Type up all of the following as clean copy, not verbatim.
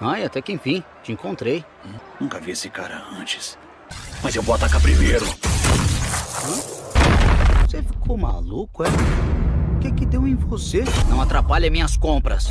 Ai, até que enfim, te encontrei. Nunca vi esse cara antes. Mas eu vou atacar primeiro. Você ficou maluco, é? O que deu em você? Não atrapalhe minhas compras.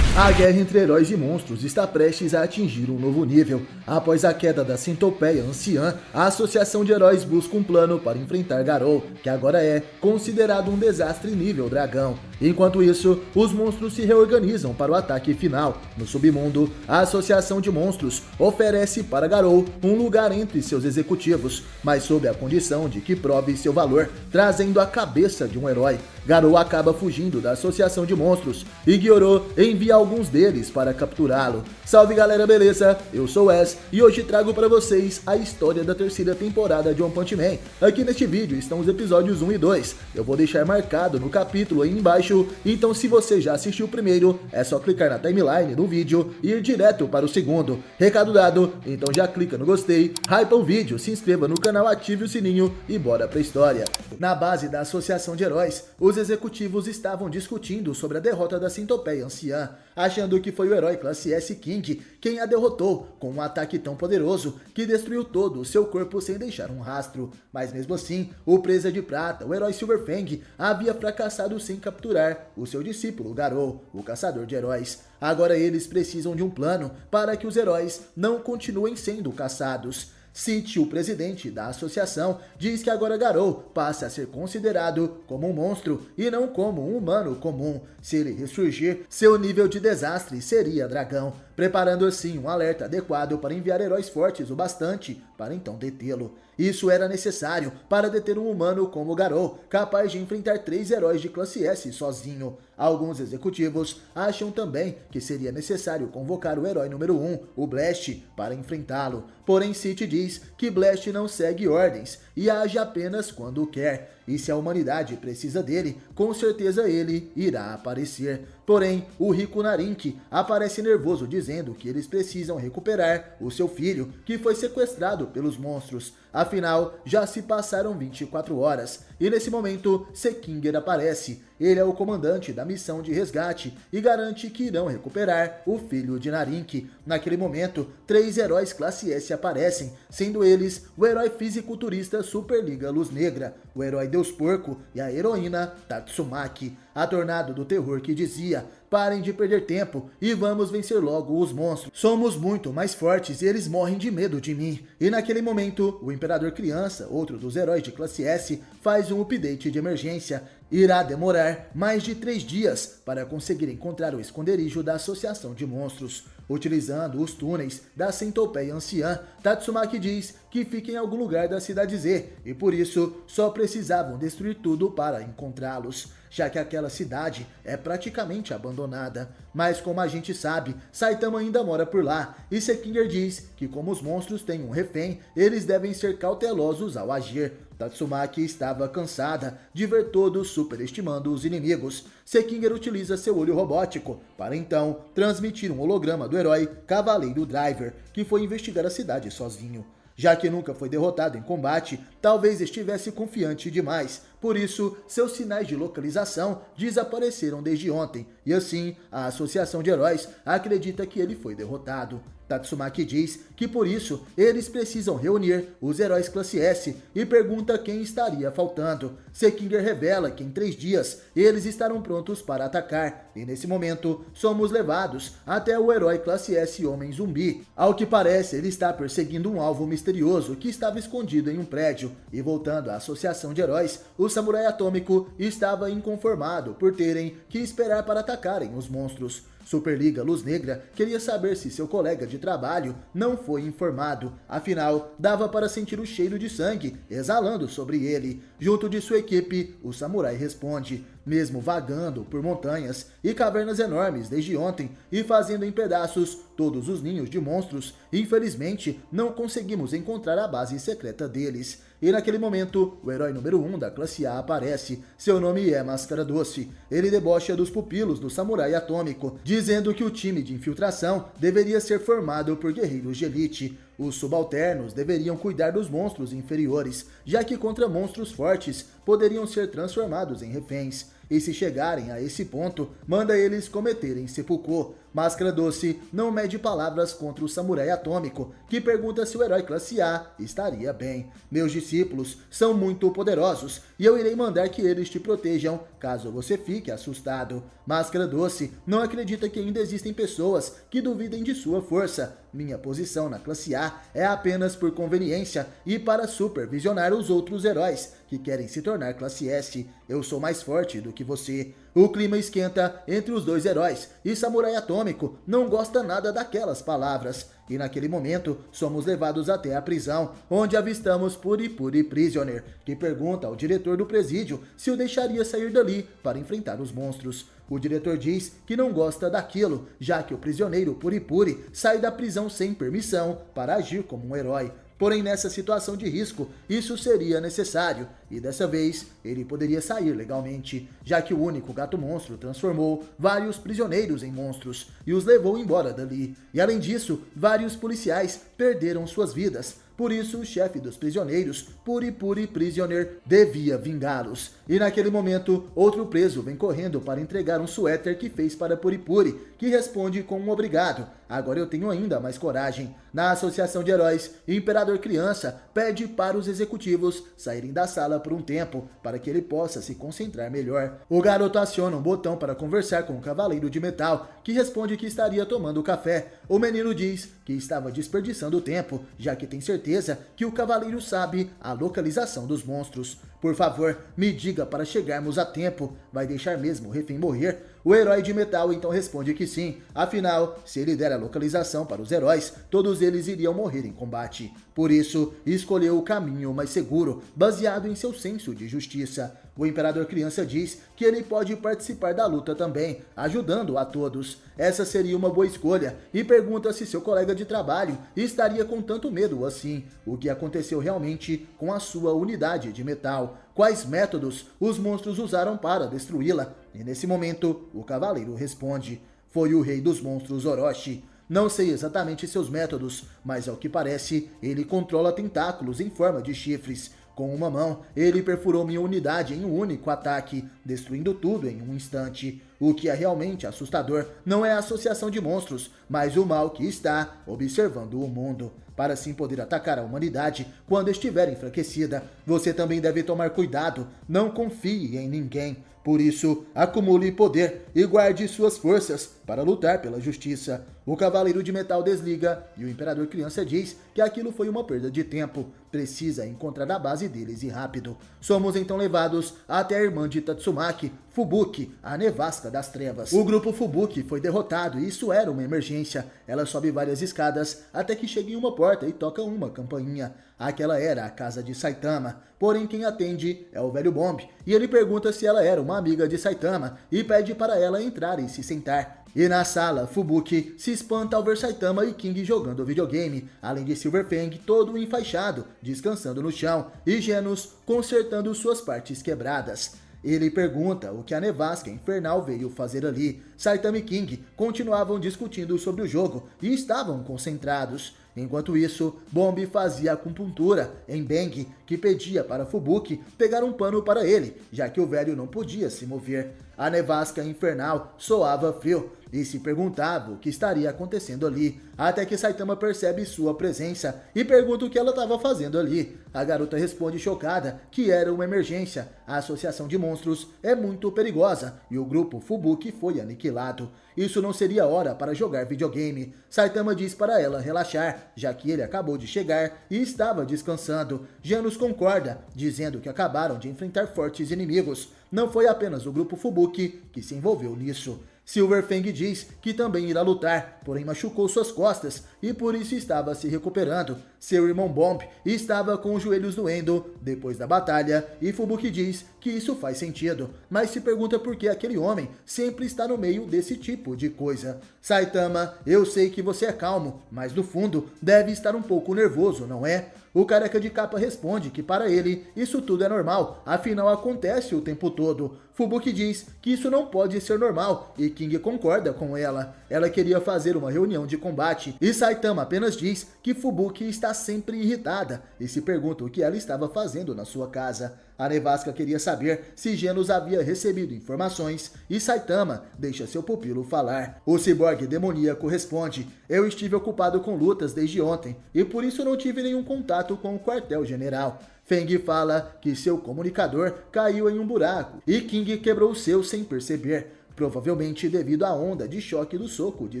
A guerra entre heróis e monstros está prestes a atingir um novo nível. Após a queda da Centopeia Anciã, a Associação de Heróis busca um plano para enfrentar Garou, que agora é considerado um desastre nível dragão. Enquanto isso, os monstros se reorganizam para o ataque final. No submundo, a Associação de Monstros oferece para Garou um lugar entre seus executivos, mas sob a condição de que prove seu valor, trazendo a cabeça de um herói. Garou acaba fugindo da Associação de Monstros e Gyoro envia alguns deles para capturá-lo. Salve galera, beleza? Eu sou o Wes e hoje trago para vocês a história da terceira temporada de One Punch Man. Aqui neste vídeo estão os episódios 1 e 2. Eu vou deixar marcado no capítulo aí embaixo, então se você já assistiu o primeiro, é só clicar na timeline do vídeo e ir direto para o segundo. Recado dado, então já clica no gostei, hypa o vídeo, se inscreva no canal, ative o sininho e bora pra história. Na base da Associação de Heróis, os executivos estavam discutindo sobre a derrota da Centopeia Anciã, achando que foi o herói classe S King quem a derrotou com um ataque tão poderoso que destruiu todo o seu corpo sem deixar um rastro. Mas mesmo assim, o Presa de Prata, o herói Silverfang, havia fracassado sem capturar o seu discípulo Garou, o caçador de heróis. Agora eles precisam de um plano para que os heróis não continuem sendo caçados. City, o presidente da associação, diz que agora Garou passa a ser considerado como um monstro e não como um humano comum. Se ele ressurgir, seu nível de desastre seria dragão, preparando assim um alerta adequado para enviar heróis fortes o bastante para então detê-lo. Isso era necessário para deter um humano como Garou, capaz de enfrentar 3 heróis de classe S sozinho. Alguns executivos acham também que seria necessário convocar o herói número 1, o Blast, para enfrentá-lo. Porém, City diz que Blast não segue ordens e age apenas quando quer. E se a humanidade precisa dele, com certeza ele irá aparecer. Porém, o rico Narink aparece nervoso dizendo que eles precisam recuperar o seu filho, que foi sequestrado pelos monstros. Afinal, já se passaram 24 horas. E nesse momento, Sekinger aparece. Ele é o comandante da missão de resgate e garante que irão recuperar o filho de Narink. Naquele momento, 3 heróis classe S aparecem, sendo eles o herói fisiculturista Superliga Luz Negra, o herói Deus Porco e a heroína Tatsumaki. A Tornado do Terror que dizia: parem de perder tempo e vamos vencer logo os monstros. Somos muito mais fortes e eles morrem de medo de mim. E naquele momento, o Imperador Criança, outro dos heróis de classe S, faz um update de emergência. Irá demorar mais de 3 dias para conseguir encontrar o esconderijo da Associação de Monstros. Utilizando os túneis da Centopeia Anciã, Tatsumaki diz que fica em algum lugar da cidade Z e por isso só precisavam destruir tudo para encontrá-los, já que aquela cidade é praticamente abandonada. Mas como a gente sabe, Saitama ainda mora por lá e Sekinger diz que como os monstros têm um refém, eles devem ser cautelosos ao agir. Tatsumaki estava cansada de ver todos superestimando os inimigos. Sekinger utiliza seu olho robótico para então transmitir um holograma do herói Cavaleiro Driver, que foi investigar a cidade sozinho. Já que nunca foi derrotado em combate, talvez estivesse confiante demais. Por isso, seus sinais de localização desapareceram desde ontem, e assim, a Associação de Heróis acredita que ele foi derrotado. Tatsumaki diz que por isso, eles precisam reunir os heróis classe S e pergunta quem estaria faltando. Sekinger revela que em 3 dias, eles estarão prontos para atacar, e nesse momento, somos levados até o herói classe S Homem Zumbi. Ao que parece, ele está perseguindo um alvo misterioso que estava escondido em um prédio, e voltando à Associação de Heróis, o Samurai Atômico estava inconformado por terem que esperar para atacarem os monstros. Superliga Luz Negra queria saber se seu colega de trabalho não foi informado, afinal, dava para sentir o cheiro de sangue exalando sobre ele. Junto de sua equipe, o samurai responde: mesmo vagando por montanhas e cavernas enormes desde ontem e fazendo em pedaços todos os ninhos de monstros, infelizmente não conseguimos encontrar a base secreta deles. E naquele momento, o herói número 1 da classe A aparece. Seu nome é Máscara Doce. Ele debocha dos pupilos do Samurai Atômico, dizendo que o time de infiltração deveria ser formado por guerreiros de elite. Os subalternos deveriam cuidar dos monstros inferiores, já que contra monstros fortes poderiam ser transformados em reféns. E se chegarem a esse ponto, manda eles cometerem seppuku. Máscara Doce não mede palavras contra o samurai atômico, que pergunta se o herói classe A estaria bem. Meus discípulos são muito poderosos e eu irei mandar que eles te protejam caso você fique assustado. Máscara Doce não acredita que ainda existem pessoas que duvidem de sua força. Minha posição na classe A é apenas por conveniência e para supervisionar os outros heróis que querem se tornar classe S. Eu sou mais forte do que você. O clima esquenta entre os dois heróis e Samurai Atômico não gosta nada daquelas palavras. E naquele momento, somos levados até a prisão, onde avistamos Puri Puri Prisoner, que pergunta ao diretor do presídio se o deixaria sair dali para enfrentar os monstros. O diretor diz que não gosta daquilo, já que o prisioneiro Puri Puri sai da prisão sem permissão para agir como um herói. Porém, nessa situação de risco, isso seria necessário, e dessa vez ele poderia sair legalmente, já que o único gato monstro transformou vários prisioneiros em monstros e os levou embora dali. E além disso, vários policiais perderam suas vidas. Por isso, o chefe dos prisioneiros, Puri Puri Prisoner, devia vingá-los. E naquele momento, outro preso vem correndo para entregar um suéter que fez para Puri Puri, que responde com um obrigado. Agora eu tenho ainda mais coragem. Na Associação de Heróis, Imperador Criança pede para os executivos saírem da sala por um tempo, para que ele possa se concentrar melhor. O garoto aciona um botão para conversar com o Cavaleiro de Metal, que responde que estaria tomando café. O menino diz que estava desperdiçando tempo, já que tem certeza que o Cavaleiro sabe a localização dos monstros. Por favor, me diga para chegarmos a tempo. Vai deixar mesmo o refém morrer? O herói de metal então responde que sim. Afinal, se ele der a localização para os heróis, todos eles iriam morrer em combate. Por isso, escolheu o caminho mais seguro, baseado em seu senso de justiça. O Imperador Criança diz que ele pode participar da luta também, ajudando a todos. Essa seria uma boa escolha e pergunta se seu colega de trabalho estaria com tanto medo assim. O que aconteceu realmente com a sua unidade de metal? Quais métodos os monstros usaram para destruí-la? E nesse momento, o cavaleiro responde: foi o rei dos monstros Orochi. Não sei exatamente seus métodos, mas ao que parece, ele controla tentáculos em forma de chifres. Com uma mão, ele perfurou minha unidade em um único ataque, destruindo tudo em um instante. O que é realmente assustador não é a associação de monstros, mas o mal que está observando o mundo. Para assim poder atacar a humanidade quando estiver enfraquecida, você também deve tomar cuidado, não confie em ninguém. Por isso, acumule poder e guarde suas forças para lutar pela justiça. O Cavaleiro de Metal desliga e o Imperador Criança diz que aquilo foi uma perda de tempo. Precisa encontrar a base deles e rápido. Somos então levados até a irmã de Tatsumaki, Fubuki, a Nevasca das Trevas. O grupo Fubuki foi derrotado e isso era uma emergência. Ela sobe várias escadas até que chega em uma porta e toca uma campainha. Aquela era a casa de Saitama, porém quem atende é o velho Bomb, e ele pergunta se ela era uma amiga de Saitama e pede para ela entrar e se sentar. E na sala, Fubuki se espanta ao ver Saitama e King jogando videogame, além de Silverfang todo enfaixado, descansando no chão, e Genos consertando suas partes quebradas. Ele pergunta o que a Nevasca Infernal veio fazer ali. Saitama e King continuavam discutindo sobre o jogo e estavam concentrados. Enquanto isso, Bomb fazia acupuntura em Bang, que pedia para Fubuki pegar um pano para ele, já que o velho não podia se mover. A Nevasca Infernal soava frio e se perguntava o que estaria acontecendo ali, até que Saitama percebe sua presença e pergunta o que ela estava fazendo ali. A garota responde chocada que era uma emergência. A associação de monstros é muito perigosa e o grupo Fubuki foi aniquilado. Isso não seria hora para jogar videogame. Saitama diz para ela relaxar, já que ele acabou de chegar e estava descansando. Genos concorda, dizendo que acabaram de enfrentar fortes inimigos. Não foi apenas o grupo Fubuki que se envolveu nisso. Silverfang diz que também irá lutar, porém machucou suas costas e por isso estava se recuperando. Seu irmão Bomb estava com os joelhos doendo depois da batalha e Fubuki diz que isso faz sentido, mas se pergunta por que aquele homem sempre está no meio desse tipo de coisa. Saitama, eu sei que você é calmo, mas no fundo deve estar um pouco nervoso, não é? O careca de capa responde que para ele isso tudo é normal, afinal acontece o tempo todo. Fubuki diz que isso não pode ser normal e King concorda com ela. Ela queria fazer uma reunião de combate e Saitama apenas diz que Fubuki está sempre irritada e se pergunta o que ela estava fazendo na sua casa. A nevasca queria saber se Genos havia recebido informações e Saitama deixa seu pupilo falar. O ciborgue demoníaco responde: eu estive ocupado com lutas desde ontem e por isso não tive nenhum contato com o quartel-general. Feng fala que seu comunicador caiu em um buraco e King quebrou o seu sem perceber, provavelmente devido à onda de choque do soco de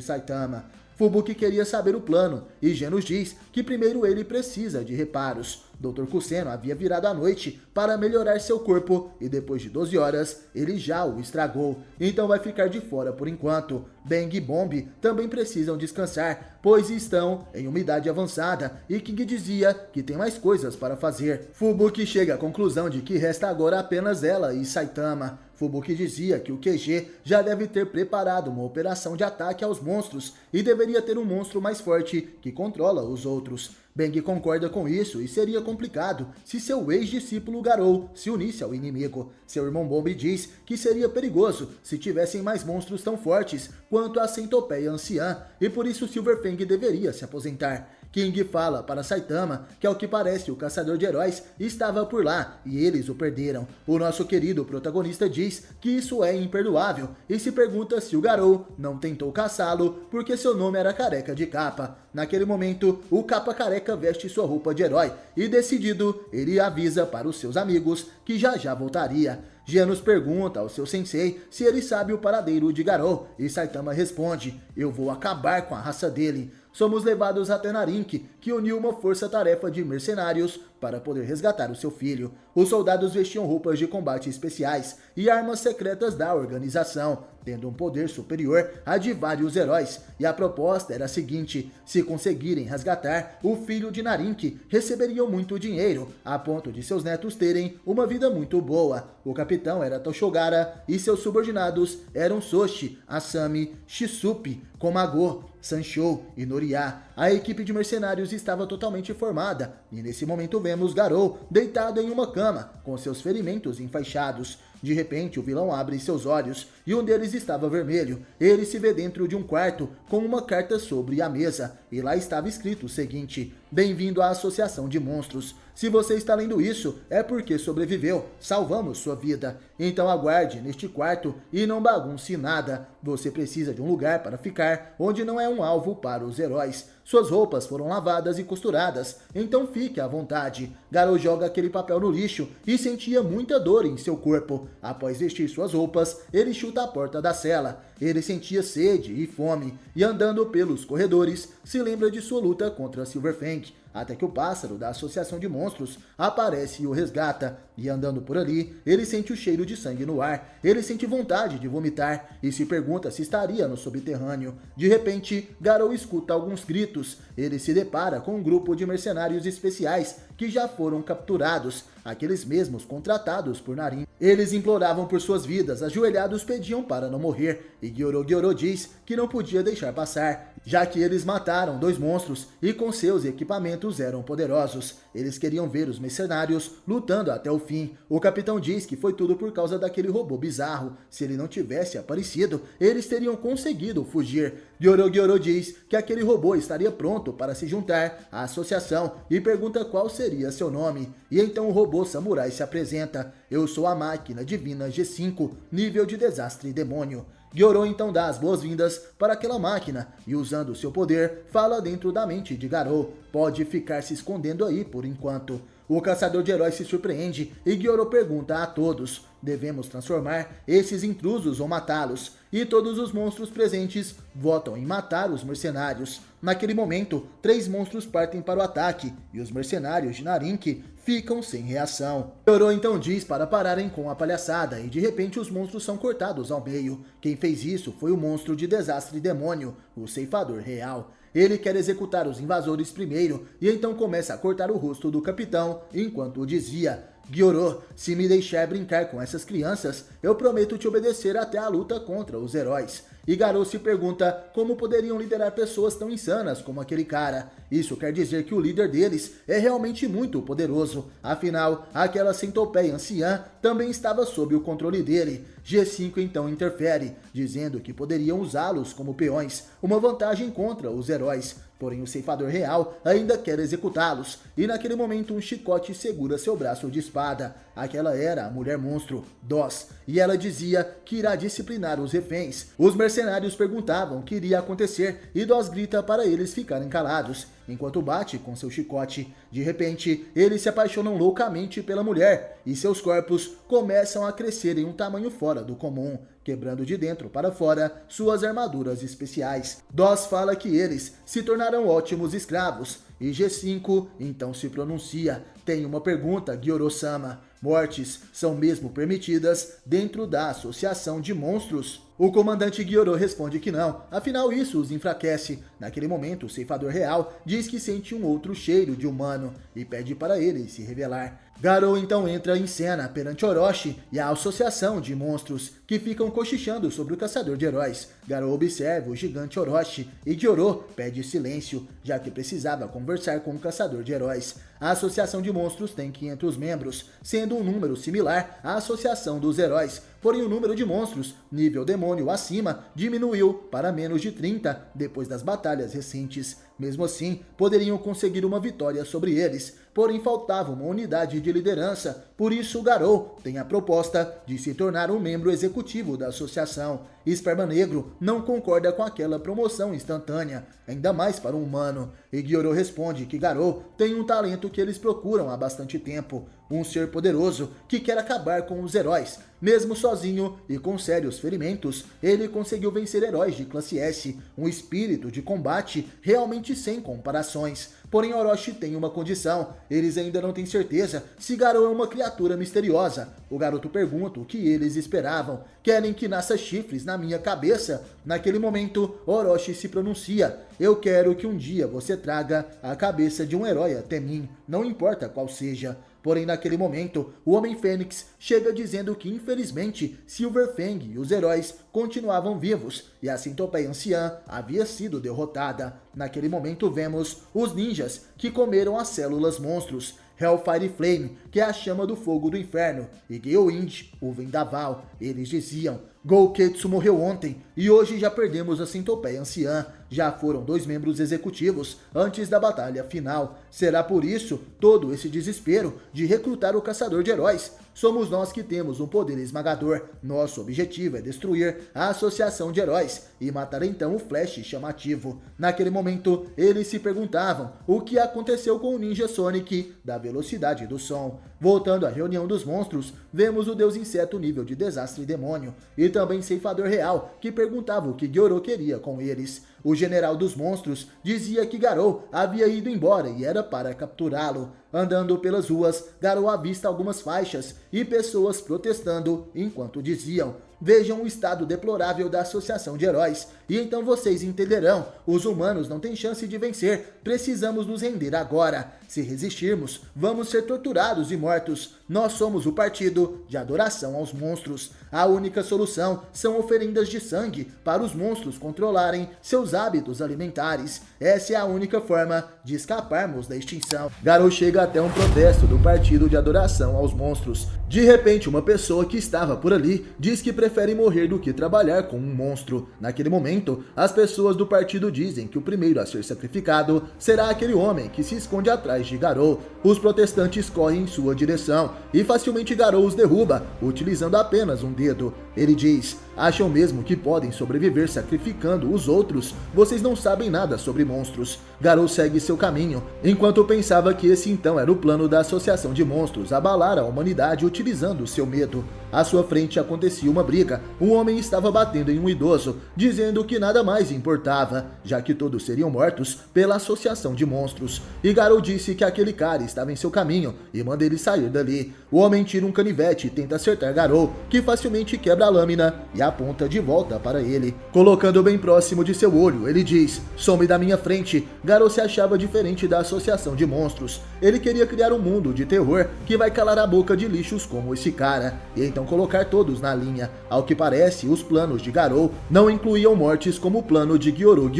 Saitama. Fubuki queria saber o plano, e Genos diz que primeiro ele precisa de reparos. Dr. Kuseno havia virado à noite para melhorar seu corpo, e depois de 12 horas, ele já o estragou, então vai ficar de fora por enquanto. Bang e Bomb também precisam descansar, pois estão em uma idade avançada, e King dizia que tem mais coisas para fazer. Fubuki chega à conclusão de que resta agora apenas ela e Saitama. Fubuki dizia que o QG já deve ter preparado uma operação de ataque aos monstros e deveria ter um monstro mais forte que controla os outros. Bang concorda com isso e seria complicado se seu ex-discípulo Garou se unisse ao inimigo. Seu irmão Bomb diz que seria perigoso se tivessem mais monstros tão fortes quanto a centopeia anciã e por isso Silverfang deveria se aposentar. King fala para Saitama que, ao que parece, o caçador de heróis estava por lá e eles o perderam. O nosso querido protagonista diz que isso é imperdoável e se pergunta se o Garou não tentou caçá-lo porque seu nome era Careca de Capa. Naquele momento, o Capa Careca veste sua roupa de herói e, decidido, ele avisa para os seus amigos que já voltaria. Genos pergunta ao seu sensei se ele sabe o paradeiro de Garou e Saitama responde: eu vou acabar com a raça dele. Somos levados até Narink, que uniu uma força-tarefa de mercenários para poder resgatar o seu filho. Os soldados vestiam roupas de combate especiais e armas secretas da organização, tendo um poder superior a de vários heróis, e a proposta era a seguinte: se conseguirem resgatar o filho de Narink, receberiam muito dinheiro, a ponto de seus netos terem uma vida muito boa. O capitão era Toshogara e seus subordinados eram Soshi, Asami, Shisupi, Komago, Sanshou e Noriya. A equipe de mercenários estava totalmente formada, e nesse momento vemos Garou deitado em uma cama, com seus ferimentos enfaixados. De repente, o vilão abre seus olhos, e um deles estava vermelho. Ele se vê dentro de um quarto, com uma carta sobre a mesa, e lá estava escrito o seguinte: bem-vindo à Associação de Monstros. Se você está lendo isso, é porque sobreviveu, salvamos sua vida. Então aguarde neste quarto e não bagunce nada. Você precisa de um lugar para ficar, onde não é um alvo para os heróis. Suas roupas foram lavadas e costuradas, então fique à vontade. Garou joga aquele papel no lixo e sentia muita dor em seu corpo. Após vestir suas roupas, ele chuta a porta da cela. Ele sentia sede e fome, e andando pelos corredores, se lembra de sua luta contra Silverfang, até que o pássaro da Associação de Monstros aparece e o resgata. E andando por ali, ele sente o cheiro de sangue no ar. Ele sente vontade de vomitar e se pergunta se estaria no subterrâneo. De repente, Garou escuta alguns gritos. Ele se depara com um grupo de mercenários especiais que já foram capturados, aqueles mesmos contratados por Narin. Eles imploravam por suas vidas, ajoelhados pediam para não morrer, e Gyoro diz que não podia deixar passar, já que eles mataram 2 monstros e com seus equipamentos eram poderosos. Eles queriam ver os mercenários lutando até o fim. O capitão diz que foi tudo por causa daquele robô bizarro. Se ele não tivesse aparecido, eles teriam conseguido fugir. Gyoro diz que aquele robô estaria pronto para se juntar à associação e pergunta qual seria seu nome. E então o robô samurai se apresenta: eu sou a máquina divina G5, nível de desastre demônio. Gyoro então dá as boas-vindas para aquela máquina e, usando seu poder, fala dentro da mente de Garou: pode ficar se escondendo aí por enquanto. O caçador de heróis se surpreende e Gyoro pergunta a todos: devemos transformar esses intrusos ou matá-los? E todos os monstros presentes votam em matar os mercenários. Naquele momento, 3 monstros partem para o ataque e os mercenários de Narink ficam sem reação. Gyoro então diz para pararem com a palhaçada e de repente os monstros são cortados ao meio. Quem fez isso foi o monstro de desastre demônio, o ceifador real. Ele quer executar os invasores primeiro e então começa a cortar o rosto do capitão enquanto dizia: Gyoro, se me deixar brincar com essas crianças, eu prometo te obedecer até a luta contra os heróis. e Garou se pergunta como poderiam liderar pessoas tão insanas como aquele cara. Isso quer dizer que o líder deles é realmente muito poderoso, afinal, aquela centopeia anciã também estava sob o controle dele. G5 então interfere, dizendo que poderiam usá-los como peões, uma vantagem contra os heróis. Porém, o ceifador real ainda quer executá-los, e naquele momento um chicote segura seu braço de espada. Aquela era a mulher monstro, Doss, e ela dizia que irá disciplinar os reféns. Os mercenários perguntavam o que iria acontecer, e Doss grita para eles ficarem calados, enquanto bate com seu chicote. De repente, eles se apaixonam loucamente pela mulher, e seus corpos começam a crescer em um tamanho fora do comum, quebrando de dentro para fora suas armaduras especiais. Doss fala que eles se tornarão ótimos escravos, e G5 então se pronuncia. Tem uma pergunta, Gyoro-sama. Mortes são mesmo permitidas dentro da Associação de Monstros? O comandante Gyoro responde que não, afinal isso os enfraquece. Naquele momento, o ceifador real diz que sente um outro cheiro de humano e pede para ele se revelar. Garou então entra em cena perante Orochi e a Associação de Monstros, que ficam cochichando sobre o caçador de heróis. Garou observa o gigante Orochi e Gyoro pede silêncio, já que precisava conversar com o caçador de heróis. A Associação de Monstros tem 500 membros, sendo um número similar à Associação dos Heróis, porém o número de monstros, nível demônio acima, diminuiu para menos de 30 depois das batalhas recentes. Mesmo assim, poderiam conseguir uma vitória sobre eles, porém faltava uma unidade de liderança, por isso Garou tem a proposta de se tornar um membro executivo da associação. Esperma Negro não concorda com aquela promoção instantânea, ainda mais para um humano, e Gyoro responde que Garou tem um talento que eles procuram há bastante tempo, um ser poderoso que quer acabar com os heróis. Mesmo sozinho e com sérios ferimentos, ele conseguiu vencer heróis de classe S, um espírito de combate realmente sem comparações. Porém, Orochi tem uma condição, eles ainda não têm certeza se Garou é uma criatura misteriosa. O garoto pergunta o que eles esperavam. Querem que nasça chifres na minha cabeça? Naquele momento, Orochi se pronuncia. Eu quero que um dia você traga a cabeça de um herói até mim, não importa qual seja. Porém, naquele momento, o Homem-Fênix chega dizendo que, infelizmente, Silverfang e os heróis continuavam vivos e a centopeia anciã havia sido derrotada. Naquele momento, vemos os ninjas que comeram as células monstros, Hellfire Flame, que é a chama do fogo do inferno, e Gale-Wind, o vendaval. Eles diziam: Gouketsu morreu ontem e hoje já perdemos a centopeia anciã. Já foram 2 membros executivos antes da batalha final. Será por isso todo esse desespero de recrutar o caçador de heróis? Somos nós que temos um poder esmagador. Nosso objetivo é destruir a associação de heróis e matar então o Flash chamativo. Naquele momento, eles se perguntavam o que aconteceu com o Ninja Sonic da velocidade do som. Voltando à reunião dos monstros, vemos o Deus Inseto nível de desastre e demônio, e também Ceifador Real, que perguntava o que Gyoro queria com eles. O general dos monstros dizia que Garou havia ido embora e era para capturá-lo. Andando pelas ruas, Garou avista algumas faixas e pessoas protestando enquanto diziam: vejam o estado deplorável da Associação de Heróis, e então vocês entenderão, os humanos não têm chance de vencer, precisamos nos render agora. Se resistirmos, vamos ser torturados e mortos. Nós somos o partido de adoração aos monstros. A única solução são oferendas de sangue para os monstros controlarem seus hábitos alimentares. Essa é a única forma de escaparmos da extinção. Garou chega até um protesto do partido de adoração aos monstros. De repente, uma pessoa que estava por ali diz que prefere morrer do que trabalhar com um monstro. Naquele momento, as pessoas do partido dizem que o primeiro a ser sacrificado será aquele homem que se esconde atrás de Garou. Os protestantes correm em sua direção e facilmente Garou os derruba, utilizando apenas um dedo. Ele diz: acham mesmo que podem sobreviver sacrificando os outros? Vocês não sabem nada sobre monstros. Garou segue seu caminho, enquanto pensava que esse então era o plano da Associação de Monstros, abalar a humanidade utilizando seu medo. À sua frente acontecia uma briga. Um homem estava batendo em um idoso, dizendo que nada mais importava, já que todos seriam mortos pela Associação de Monstros. E Garou disse que aquele cara estava em seu caminho e manda ele sair dali. O homem tira um canivete e tenta acertar Garou, que facilmente quebra a lâmina e aponta de volta para ele. Colocando bem próximo de seu olho, ele diz: some da minha frente. Garou se achava diferente da Associação de Monstros. Ele queria criar um mundo de terror que vai calar a boca de lixos como esse cara. E então colocar todos na linha. Ao que parece, os planos de Garou não incluíam mortes como o plano de Gyoro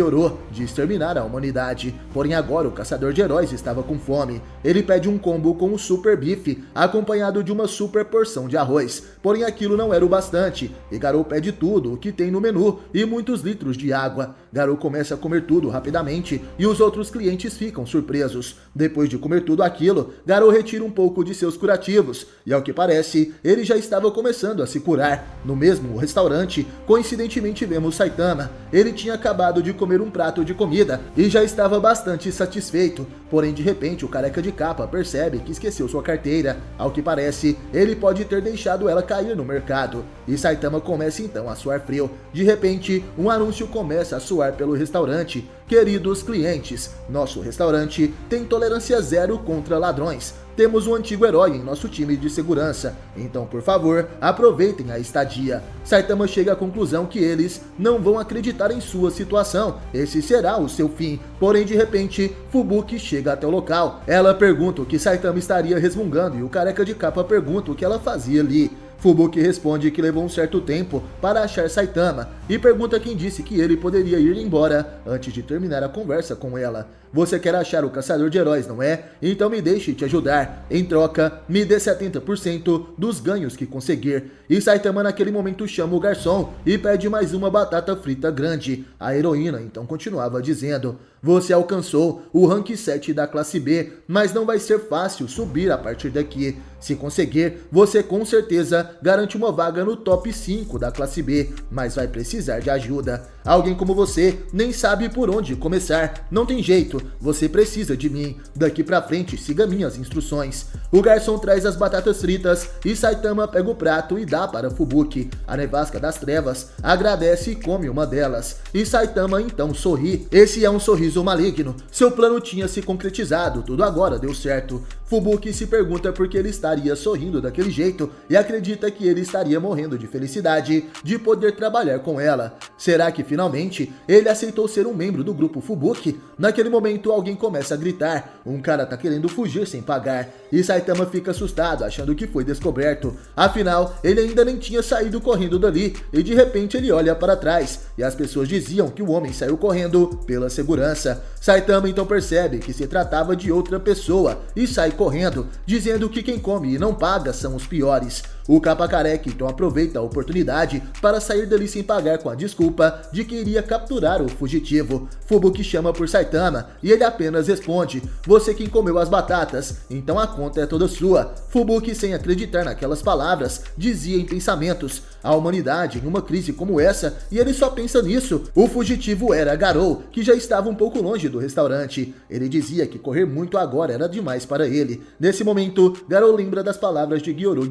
de exterminar a humanidade. Porém agora o caçador de heróis estava com fome. Ele pede um combo com o super bife, acompanhado de uma super porção de arroz. Porém aquilo não era o bastante, e Garou pede tudo o que tem no menu e muitos litros de água. Garou começa a comer tudo rapidamente e os outros clientes ficam surpresos. Depois de comer tudo aquilo, Garou retira um pouco de seus curativos, e ao que parece, ele já estava começando a se curar. No mesmo restaurante, coincidentemente vemos Saitama. Ele tinha acabado de comer um prato de comida e já estava bastante satisfeito. Porém, de repente, o careca de capa percebe que esqueceu sua carteira. Ao que parece, ele pode ter deixado ela cair no mercado. E Saitama começa então a suar frio. De repente, um anúncio começa a soar pelo restaurante. Queridos clientes, nosso restaurante tem tolerância zero contra ladrões. Temos um antigo herói em nosso time de segurança, então por favor, aproveitem a estadia. Saitama chega à conclusão que eles não vão acreditar em sua situação, esse será o seu fim. Porém, de repente, Fubuki chega até o local. Ela pergunta o que Saitama estaria resmungando e o careca de capa pergunta o que ela fazia ali. Fubuki responde que levou um certo tempo para achar Saitama e pergunta quem disse que ele poderia ir embora antes de terminar a conversa com ela. Você quer achar o caçador de heróis, não é? Então me deixe te ajudar. Em troca, me dê 70% dos ganhos que conseguir. E Saitama naquele momento chama o garçom e pede mais uma batata frita grande. A heroína então continuava dizendo: você alcançou o rank 7 da classe B, mas não vai ser fácil subir a partir daqui. Se conseguir, você com certeza garante uma vaga no top 5 da classe B, mas vai precisar de ajuda. Alguém como você nem sabe por onde começar. Não tem jeito, você precisa de mim. Daqui pra frente, siga minhas instruções. O garçom traz as batatas fritas e Saitama pega o prato e dá para Fubuki. A nevasca das trevas agradece e come uma delas. E Saitama então sorri. Esse é um sorriso maligno. Seu plano tinha se concretizado, tudo agora deu certo. Fubuki se pergunta por que ele estaria sorrindo daquele jeito e acredita que ele estaria morrendo de felicidade de poder trabalhar com ela. Será que finalmente ele aceitou ser um membro do grupo Fubuki? Naquele momento alguém começa a gritar, um cara tá querendo fugir sem pagar, e Saitama fica assustado achando que foi descoberto. Afinal, ele ainda nem tinha saído correndo dali e de repente ele olha para trás e as pessoas diziam que o homem saiu correndo pela segurança. Saitama então percebe que se tratava de outra pessoa e sai correndo, dizendo que quem come e não paga são os piores. O capa careca então aproveita a oportunidade para sair dali sem pagar com a desculpa de que iria capturar o fugitivo. Fubuki chama por Saitama e ele apenas responde: você quem comeu as batatas, então a conta é toda sua. Fubuki, sem acreditar naquelas palavras, dizia em pensamentos: a humanidade em uma crise como essa e ele só pensa nisso. O fugitivo era Garou, que já estava um pouco longe do restaurante. Ele dizia que correr muito agora era demais para ele. Nesse momento, Garou lembra das palavras de Gyoro,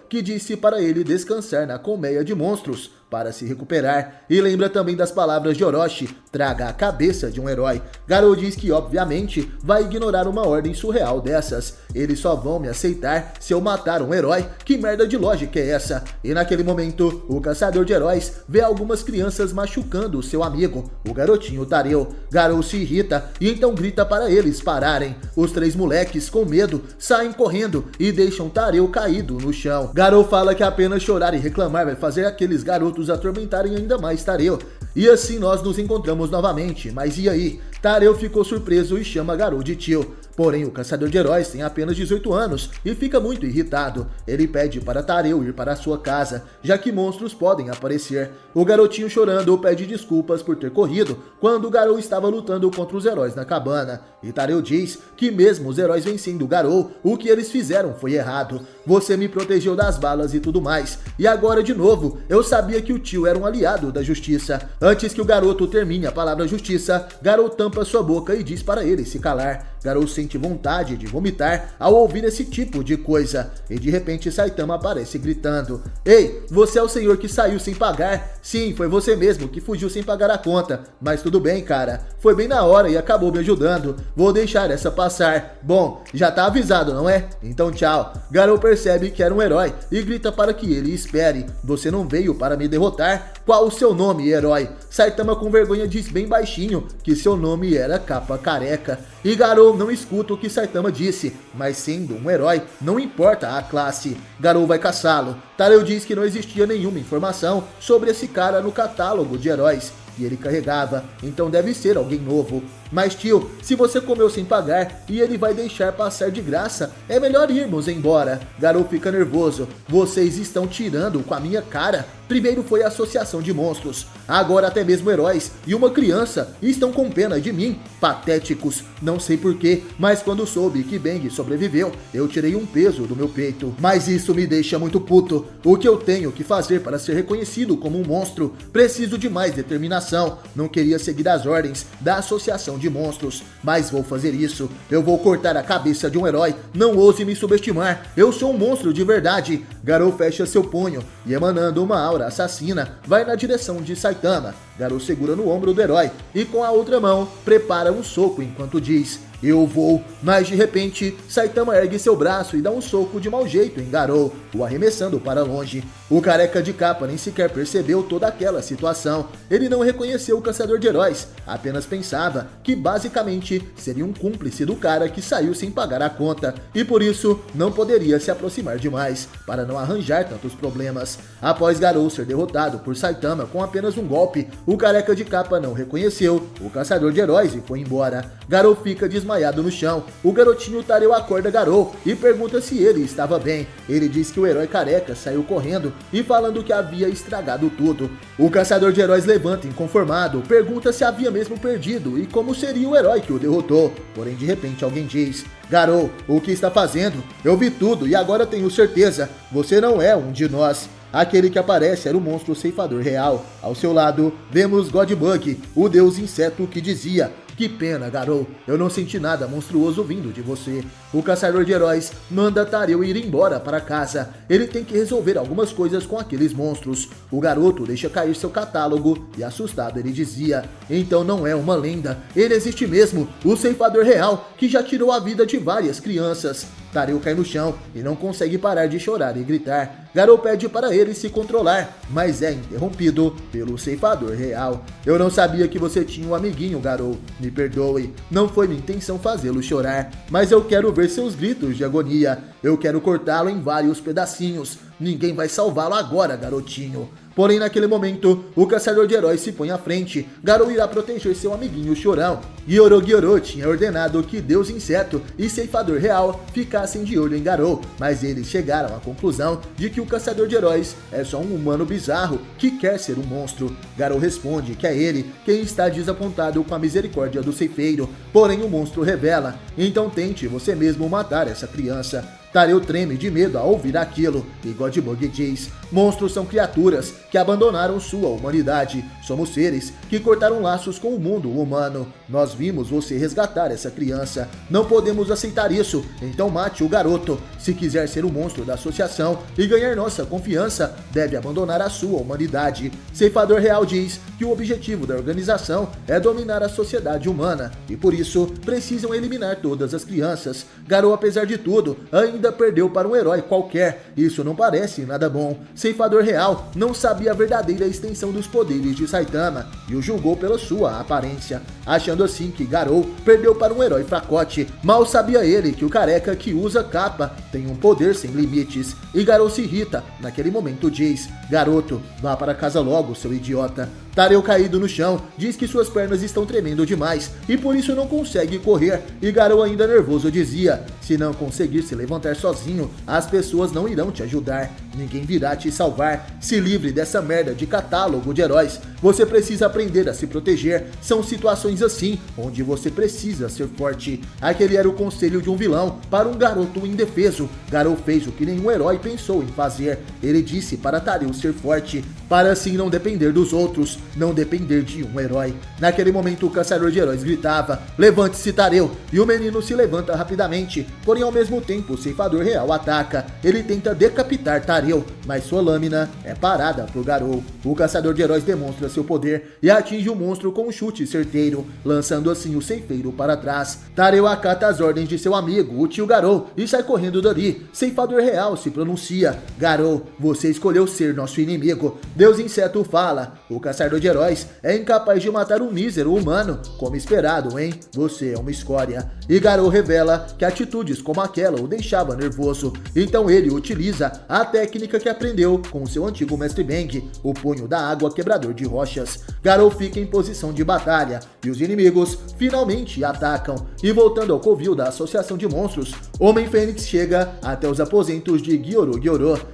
que disse para ele descansar na colmeia de monstros para se recuperar, e lembra também das palavras de Orochi: traga a cabeça de um herói. Garou diz que obviamente vai ignorar uma ordem surreal dessas. Eles só vão me aceitar se eu matar um herói. Que merda de lógica é essa? E naquele momento, o caçador de heróis vê algumas crianças machucando o seu amigo, o garotinho Tareu. Garou se irrita e então grita para eles pararem. Os três moleques, com medo, saem correndo e deixam Tareu caído no chão. Garou fala que apenas chorar e reclamar vai fazer aqueles garotos atormentarem ainda mais Tareu. E assim nós nos encontramos novamente, mas e aí? Tareu ficou surpreso e chama Garou de tio. Porém, o caçador de heróis tem apenas 18 anos e fica muito irritado. Ele pede para Tareu ir para sua casa, já que monstros podem aparecer. O garotinho chorando pede desculpas por ter corrido quando Garou estava lutando contra os heróis na cabana. E Tareu diz que mesmo os heróis vencendo Garou, o que eles fizeram foi errado. Você me protegeu das balas e tudo mais. E agora de novo, eu sabia que o tio era um aliado da justiça. Antes que o garoto termine a palavra justiça, Garou tampa sua boca e diz para ele se calar. Garou sente vontade de vomitar ao ouvir esse tipo de coisa. E de repente Saitama aparece gritando: ei, você é o senhor que saiu sem pagar? Sim, foi você mesmo que fugiu sem pagar a conta. Mas tudo bem, cara. Foi bem na hora e acabou me ajudando. Vou deixar essa passar. Bom, já tá avisado, não é? Então tchau. Garou percebe que era um herói e grita para que ele espere. Você não veio para me derrotar? Qual o seu nome, herói? Saitama com vergonha diz bem baixinho que seu nome era Capa Careca. E Garou Garou não escuta o que Saitama disse, mas sendo um herói, não importa a classe. Garou vai caçá-lo. Tareu diz que não existia nenhuma informação sobre esse cara no catálogo de heróis que ele carregava, então deve ser alguém novo. Mas tio, se você comeu sem pagar e ele vai deixar passar de graça, é melhor irmos embora. Garou fica nervoso. Vocês estão tirando com a minha cara. Primeiro foi a associação de monstros, agora até mesmo heróis e uma criança estão com pena de mim. Patéticos. Não sei porquê, mas quando soube que Bang sobreviveu, eu tirei um peso do meu peito. Mas isso me deixa muito puto. O que eu tenho que fazer para ser reconhecido como um monstro? Preciso de mais determinação. Não queria seguir as ordens da associação de monstros, mas vou fazer isso. Eu vou cortar a cabeça de um herói. Não ouse me subestimar. Eu sou um monstro de verdade. Garou fecha seu punho e, emanando uma aura assassina, vai na direção de Saitama. Garou segura no ombro do herói e com a outra mão prepara um soco enquanto diz: eu vou. Mas de repente, Saitama ergue seu braço e dá um soco de mau jeito em Garou, o arremessando para longe. O careca de capa nem sequer percebeu toda aquela situação. Ele não reconheceu o caçador de heróis, apenas pensava que basicamente seria um cúmplice do cara que saiu sem pagar a conta e por isso não poderia se aproximar demais, para não arranjar tantos problemas. Após Garou ser derrotado por Saitama com apenas um golpe, o careca de capa não reconheceu o caçador de heróis e foi embora. Garou fica desmaiado no chão. O garotinho Tareu acorda Garou e pergunta se ele estava bem. Ele diz que o herói careca saiu correndo e falando que havia estragado tudo. O caçador de heróis levanta inconformado, pergunta se havia mesmo perdido e como seria o herói que o derrotou. Porém, de repente alguém diz: Garou, o que está fazendo? Eu vi tudo e agora tenho certeza, você não é um de nós. Aquele que aparece era o monstro ceifador real. Ao seu lado, vemos Godbug, o deus inseto que dizia: que pena, Garou, eu não senti nada monstruoso vindo de você. O caçador de heróis manda Tareu ir embora para casa. Ele tem que resolver algumas coisas com aqueles monstros. O garoto deixa cair seu catálogo e assustado ele dizia: então não é uma lenda, ele existe mesmo, o ceifador real que já tirou a vida de várias crianças. Tareu cai no chão e não consegue parar de chorar e gritar. Garou pede para ele se controlar, mas é interrompido pelo ceifador real. Eu não sabia que você tinha um amiguinho, Garou. Me perdoe, não foi minha intenção fazê-lo chorar, mas eu quero ver seus gritos de agonia. Eu quero cortá-lo em vários pedacinhos. Ninguém vai salvá-lo agora, garotinho. Porém, naquele momento, o caçador de heróis se põe à frente. Garou irá proteger seu amiguinho Chorão. Gyoro tinha ordenado que Deus Inseto e Ceifador Real ficassem de olho em Garou, mas eles chegaram à conclusão de que o caçador de heróis é só um humano bizarro que quer ser um monstro. Garou responde que é ele quem está desapontado com a misericórdia do ceifeiro, porém o monstro revela: então tente você mesmo matar essa criança. Tareu treme de medo ao ouvir aquilo, e Godbug diz: monstros são criaturas que abandonaram sua humanidade. Somos seres que cortaram laços com o mundo humano. Nós vimos você resgatar essa criança. Não podemos aceitar isso, então mate o garoto. Se quiser ser um monstro da associação e ganhar nossa confiança, deve abandonar a sua humanidade. Ceifador Real diz que o objetivo da organização é dominar a sociedade humana, e por isso precisam eliminar todas as crianças. Garou, apesar de tudo, ainda perdeu para um herói qualquer. Isso não parece nada bom. Ceifador Real não sabia a verdadeira extensão dos poderes de Saitama e o julgou pela sua aparência, achando assim que Garou perdeu para um herói fracote. Mal sabia ele que o careca que usa capa tem um poder sem limites, e Garou se irrita. Naquele momento diz: garoto, vá para casa logo, seu idiota. Tareu, caído no chão, diz que suas pernas estão tremendo demais e por isso não consegue correr, e Garou, ainda nervoso, dizia: se não conseguir se levantar sozinho, as pessoas não irão te ajudar, ninguém virá te salvar. Se livre dessa merda de catálogo de heróis, você precisa aprender a se proteger. São situações assim onde você precisa ser forte. Aquele era o conselho de um vilão para um garoto indefeso. Garou fez o que nenhum herói pensou em fazer. Ele disse para Tareu ser forte, para assim não depender dos outros, não depender de um herói. Naquele momento, o caçador de heróis gritava: levante-se, Tareu, e o menino se levanta rapidamente, porém ao mesmo tempo o ceifador real ataca. Ele tenta decapitar Tareu, mas sua lâmina é parada por Garou. O caçador de heróis demonstra seu poder e atinge o monstro com um chute certeiro, lançando assim o ceifeiro para trás. Tareu acata as ordens de seu amigo, o tio Garou, e sai correndo dali. Ceifador real se pronuncia: Garou, você escolheu ser nosso inimigo. Deus Inseto fala: o caçador caçador de heróis é incapaz de matar um mísero humano, como esperado, hein? Você é uma escória. E Garou revela que atitudes como aquela o deixava nervoso, então ele utiliza a técnica que aprendeu com seu antigo mestre Bang, o punho da água quebrador de rochas. Garou fica em posição de batalha e os inimigos finalmente atacam. E voltando ao covil da Associação de Monstros, Homem-Fênix chega até os aposentos de Gyoro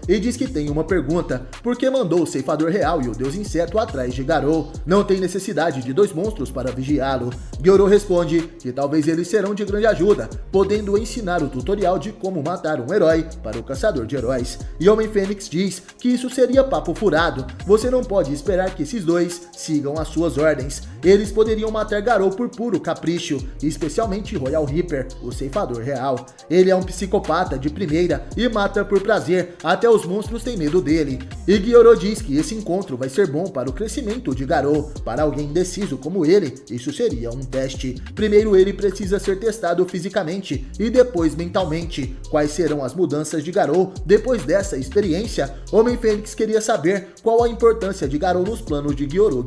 e diz que tem uma pergunta: por que mandou o Ceifador Real e o Deus Inseto atrás de Garou? Não tem necessidade de 2 monstros para vigiá-lo. Gyoro responde que talvez eles serão de grande ajuda, podendo ensinar o tutorial de como matar um herói para o caçador de heróis. E Homem-Fênix diz que isso seria papo furado, você não pode esperar que esses dois sigam as suas ordens. Eles poderiam matar Garou por puro capricho, especialmente Royal Reaper, o Ceifador Real. Ele é um psicopata de primeira e mata por prazer, até os monstros têm medo dele. E Gyoro diz que esse encontro vai ser bom para o crescimento de Garou. Para alguém indeciso como ele, isso seria um teste. Primeiro ele precisa ser testado fisicamente e depois mentalmente. Quais serão as mudanças de Garou depois dessa experiência? Homem-Fênix queria saber qual a importância de Garou nos planos de Gyoro,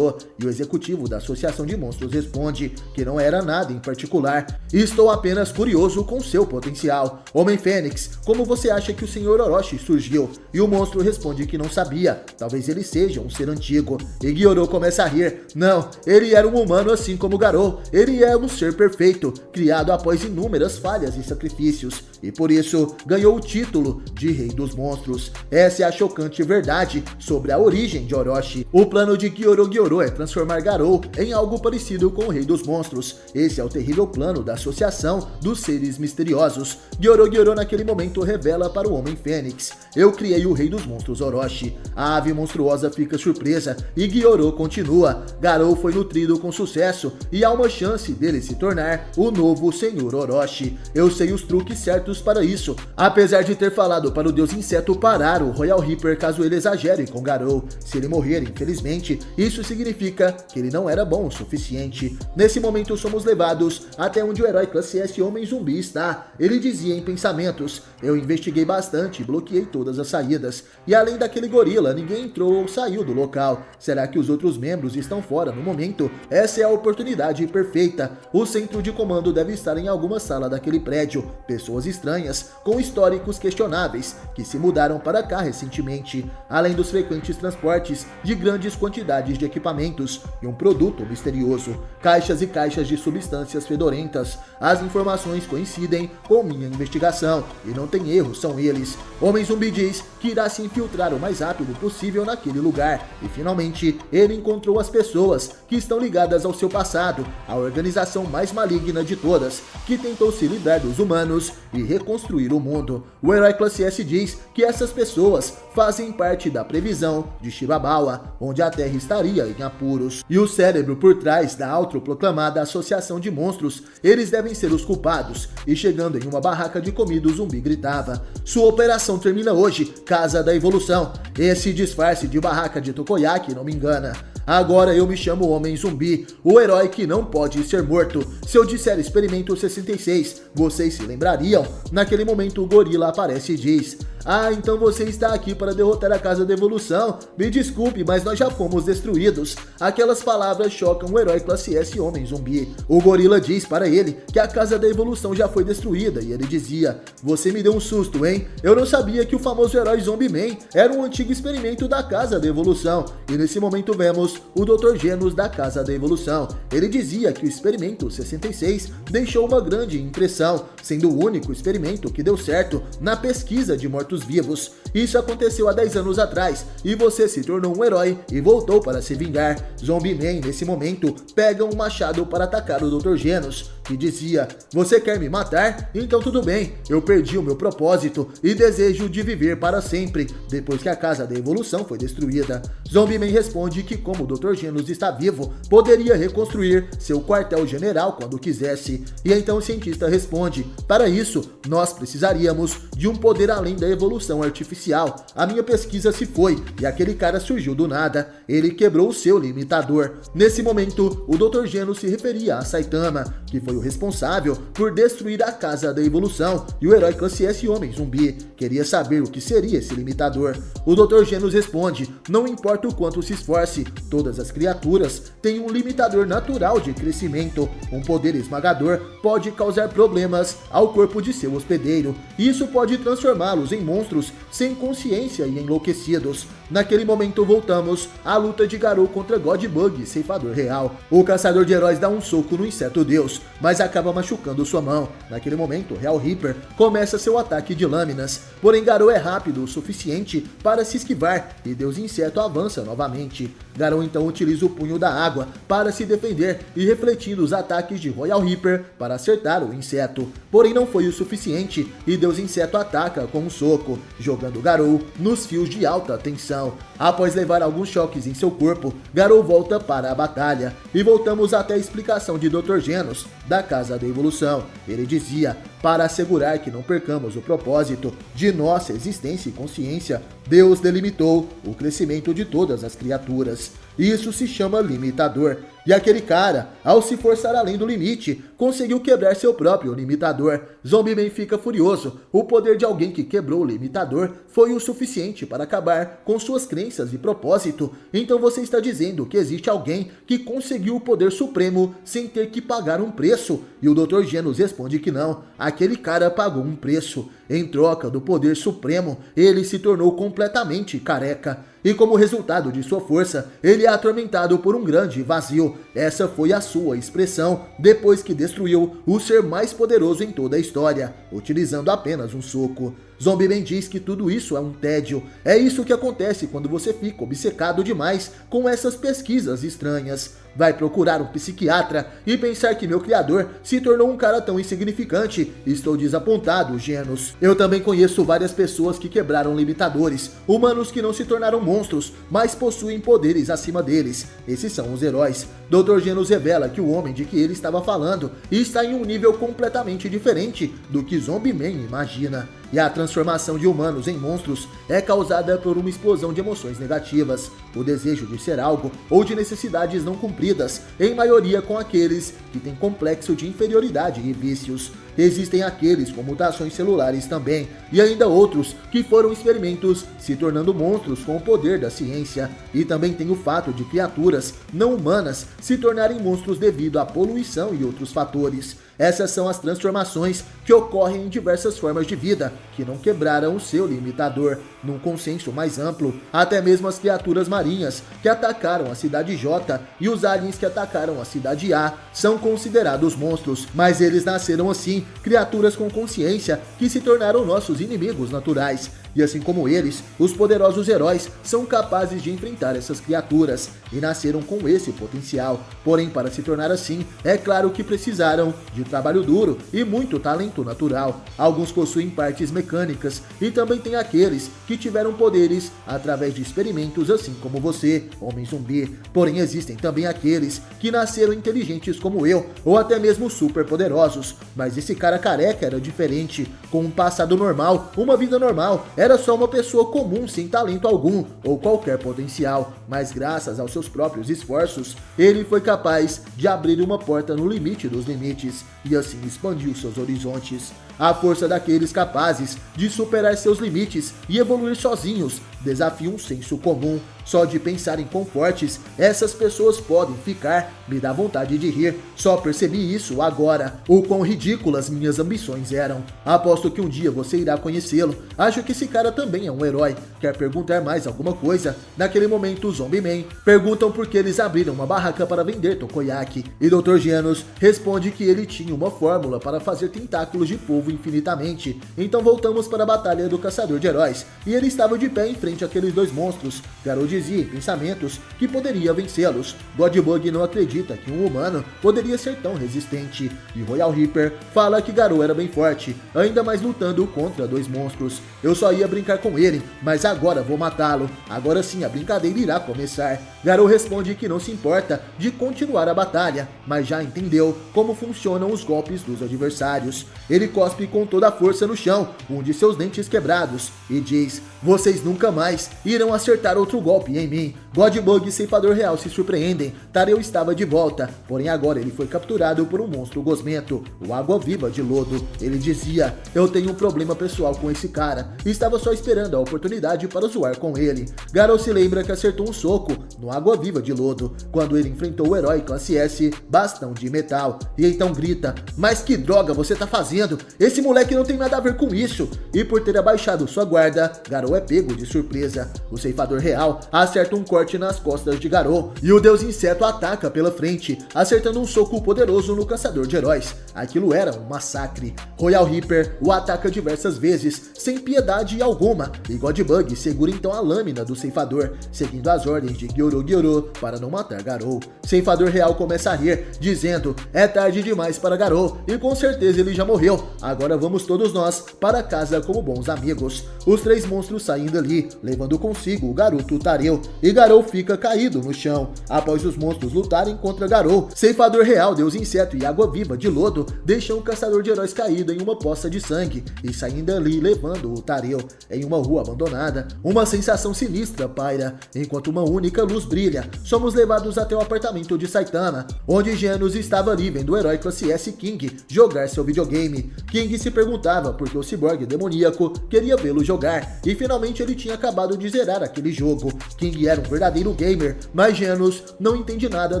e o executivo da Associação de Monstros responde que não era nada em particular. Estou apenas curioso com seu potencial. Homem-Fênix, como você acha que o Sr. Orochi surgiu? E o monstro responde que não sabia, talvez ele seja um ser antigo. E Gyoro começa a rir. Não, ele era um humano assim como Garou. Ele é um ser perfeito, criado após inúmeras falhas e sacrifícios, e por isso ganhou o título de Rei dos Monstros. Essa é a chocante verdade sobre a origem de Orochi. O plano de Gyoro é transformar Garou em algo parecido com o Rei dos Monstros. Esse é o terrível plano da Associação dos Seres Misteriosos. Gyoro naquele momento revela para o Homem-Fênix: eu criei o Rei dos Monstros Orochi. A ave monstruosa fica surpresa e Gyoro continua: Garou foi nutrido com sucesso e há uma chance dele se tornar o novo Senhor Orochi. Eu sei os truques certos para isso, apesar de ter falado para o Deus Inseto parar o Royal Reaper caso ele exagere com Garou. Se ele morrer, infelizmente, isso significa que ele não era bom o suficiente. Nesse momento somos levados até onde o herói classe S Homem Zumbi está. Ele dizia em pensamentos: eu investiguei bastante e bloqueei todas as saídas, e além daquele gorila, ninguém entrou ou saiu do local. Será que os outros membros estão fora no momento? Essa é a oportunidade perfeita. O centro de comando deve estar em alguma sala daquele prédio. Pessoas estranhas, com históricos questionáveis, que se mudaram para cá recentemente, além dos frequentes transportes de grandes quantidades de equipamentos e um produto misterioso, caixas e caixas de substâncias fedorentas. As informações coincidem com minha investigação e não tem erro, são eles. Homem Zumbi diz que irá se infiltrar o mais rápido possível naquele lugar e finalmente ele encontrou as pessoas que estão ligadas ao seu passado, a organização mais maligna de todas, que tentou se livrar dos humanos e reconstruir o mundo. O herói classe S diz que essas pessoas fazem parte da previsão de Shibabawa, onde a Terra estaria em apuros. E o cérebro por trás da autoproclamada Associação de Monstros, eles devem ser os culpados. E chegando em uma barraca de comida, o zumbi gritava: sua operação termina hoje, Casa da Evolução. Esse disfarce de barraca de Tokoyaki não me engana. Agora eu me chamo Homem Zumbi, o herói que não pode ser morto. Se eu disser Experimento 66, vocês se lembrariam? Naquele momento o gorila aparece e diz: ah, então você está aqui para derrotar a Casa da Evolução? Me desculpe, mas nós já fomos destruídos. Aquelas palavras chocam o herói classe S Homem Zumbi. O gorila diz para ele que a Casa da Evolução já foi destruída e ele dizia: você me deu um susto, hein? Eu não sabia que o famoso herói Zombie Man era um antigo experimento da Casa da Evolução. E nesse momento vemos o Dr. Genos da Casa da Evolução. Ele dizia que o Experimento 66 deixou uma grande impressão, sendo o único experimento que deu certo na pesquisa de mortos-vivos. Isso aconteceu há 10 anos atrás e você se tornou um herói e voltou para se vingar. Zombie Man, nesse momento, pega um machado para atacar o Dr. Genos, que dizia: você quer me matar? Então tudo bem, eu perdi o meu propósito e desejo de viver para sempre, depois que a Casa da Evolução foi destruída. Zombie Man responde que como o Dr. Genos está vivo, poderia reconstruir seu quartel-general quando quisesse. E então o cientista responde: para isso, nós precisaríamos de um poder além da evolução artificial. potencial. A minha pesquisa se foi e aquele cara surgiu do nada. Ele quebrou o seu limitador. Nesse momento, o Dr. Genos se referia a Saitama, que foi o responsável por destruir a Casa da Evolução, e o herói classe S Homem Zumbi queria saber o que seria esse limitador. O Dr. Genos responde: não importa o quanto se esforce, todas as criaturas têm um limitador natural de crescimento. Um poder esmagador pode causar problemas ao corpo de seu hospedeiro. Isso pode transformá-los em monstros sem consciência e enlouquecidos. Naquele momento voltamos à luta de Garou contra Godbug, ceifador real. O caçador de heróis dá um soco no inseto deus, mas acaba machucando sua mão. Naquele momento, Real Reaper começa seu ataque de lâminas, porém Garou é rápido o suficiente para se esquivar e Deus Inseto avança novamente. Garou então utiliza o punho da água para se defender e refletindo os ataques de Royal Reaper para acertar o inseto. Porém não foi o suficiente e Deus Inseto ataca com um soco, jogando Garou nos fios de alta tensão. Após levar alguns choques em seu corpo, Garou volta para a batalha e voltamos até a explicação de Dr. Genos da Casa da Evolução. Ele dizia: para assegurar que não percamos o propósito de nossa existência e consciência, Deus delimitou o crescimento de todas as criaturas. Isso se chama limitador. E aquele cara, ao se forçar além do limite, conseguiu quebrar seu próprio limitador. Zombie-Man fica furioso. O poder de alguém que quebrou o limitador foi o suficiente para acabar com suas crenças e propósito. Então você está dizendo que existe alguém que conseguiu o poder supremo sem ter que pagar um preço? E o Dr. Genos responde que não. Aquele cara pagou um preço. Em troca do poder supremo, ele se tornou completamente careca. E como resultado de sua força, ele é atormentado por um grande vazio. Essa foi a sua expressão depois que destruiu o ser mais poderoso em toda a história, utilizando apenas um soco. Zombie-Man diz que tudo isso é um tédio. É isso que acontece quando você fica obcecado demais com essas pesquisas estranhas. Vai procurar um psiquiatra e pensar que meu criador se tornou um cara tão insignificante. Estou desapontado, Genos. Eu também conheço várias pessoas que quebraram limitadores. Humanos que não se tornaram monstros, mas possuem poderes acima deles. Esses são os heróis. Dr. Genos revela que o homem de que ele estava falando está em um nível completamente diferente do que Zombie-Man imagina. E a transformação de humanos em monstros é causada por uma explosão de emoções negativas, o desejo de ser algo ou de necessidades não cumpridas, em maioria com aqueles que têm complexo de inferioridade e vícios. Existem aqueles com mutações celulares também, e ainda outros que foram experimentos se tornando monstros com o poder da ciência. E também tem o fato de criaturas não humanas se tornarem monstros devido à poluição e outros fatores. Essas são as transformações que ocorrem em diversas formas de vida que não quebraram o seu limitador. Num consenso mais amplo, até mesmo as criaturas marinhas que atacaram a cidade J e os aliens que atacaram a cidade A são considerados monstros, mas eles nasceram assim, criaturas com consciência que se tornaram nossos inimigos naturais. E assim como eles, os poderosos heróis são capazes de enfrentar essas criaturas e nasceram com esse potencial. Porém, para se tornar assim, é claro que precisaram de trabalho duro e muito talento natural. Alguns possuem partes mecânicas e também tem aqueles que tiveram poderes através de experimentos, assim como você, Homem Zumbi. Porém, existem também aqueles que nasceram inteligentes como eu, ou até mesmo super poderosos. Mas esse cara careca era diferente, com um passado normal, uma vida normal. Era só uma pessoa comum, sem talento algum ou qualquer potencial, mas graças aos seus próprios esforços, ele foi capaz de abrir uma porta no limite dos limites e assim expandiu seus horizontes. A força daqueles capazes de superar seus limites e evoluir sozinhos desafia um senso comum. Só de pensar em quão fortes essas pessoas podem ficar, me dá vontade de rir. Só percebi isso agora, o quão ridículas minhas ambições eram. Aposto que um dia você irá conhecê-lo. Acho que esse cara também é um herói. Quer perguntar mais alguma coisa? Naquele momento, os Zombie-Man perguntam por que eles abriram uma barraca para vender Tokoyaki. E Dr. Genos responde que ele tinha uma fórmula para fazer tentáculos de polvo infinitamente. Então voltamos para a batalha do Caçador de Heróis. E ele estava de pé em frente àqueles dois monstros. Garou dizia em pensamentos que poderia vencê-los. Godbug não acredita que um humano poderia ser tão resistente. E Royal Reaper fala que Garou era bem forte, ainda mais lutando contra 2 monstros. Eu só ia brincar com ele, mas agora vou matá-lo. Agora sim a brincadeira irá começar. Garou responde que não se importa de continuar a batalha, mas já entendeu como funcionam os golpes dos adversários. Ele cospe com toda a força no chão, um de seus dentes quebrados, e diz: vocês nunca mais irão acertar outro golpe em mim. Godbug e Ceifador Real se surpreendem. Tareu estava de volta, porém agora ele foi capturado por um monstro gosmento, o Água Viva de Lodo. Ele dizia: eu tenho um problema pessoal com esse cara, estava só esperando a oportunidade para zoar com ele. Garou se lembra que acertou um soco no Água Viva de Lodo, quando ele enfrentou o herói classe S, Bastão de Metal, e então grita: mas que droga você tá fazendo? Esse moleque não tem nada a ver com isso. E por ter abaixado sua guarda, Garou é pego de surpresa. O Ceifador Real acerta um corte nas costas de Garou, e o Deus Inseto ataca pela frente, acertando um soco poderoso no Caçador de Heróis. Aquilo era um massacre. Royal Reaper o ataca diversas vezes, sem piedade alguma, e Godbug segura então a lâmina do Ceifador, seguindo as ordens de Gyoro para não matar Garou. Ceifador Real começa a rir, dizendo: é tarde demais para Garou, e com certeza ele já morreu. Agora vamos todos nós para casa como bons amigos. Os 3 monstros saem dali, levando consigo o garoto Tareu, e Garou fica caído no chão. Após os monstros lutarem contra Garou, Ceifador Real, Deus Inseto e Água Viva de Lodo deixam o Caçador de Heróis caído em uma poça de sangue e saem dali levando o Tareu. Em uma rua abandonada, uma sensação sinistra paira, enquanto uma única luz brilha. Somos levados até o apartamento de Saitama, onde Genos estava ali vendo o herói classe S King jogar seu videogame. King se perguntava por que o ciborgue demoníaco queria vê-lo jogar, e finalmente ele tinha acabado de zerar aquele jogo. King era um verdadeiro gamer, mas Genos não entende nada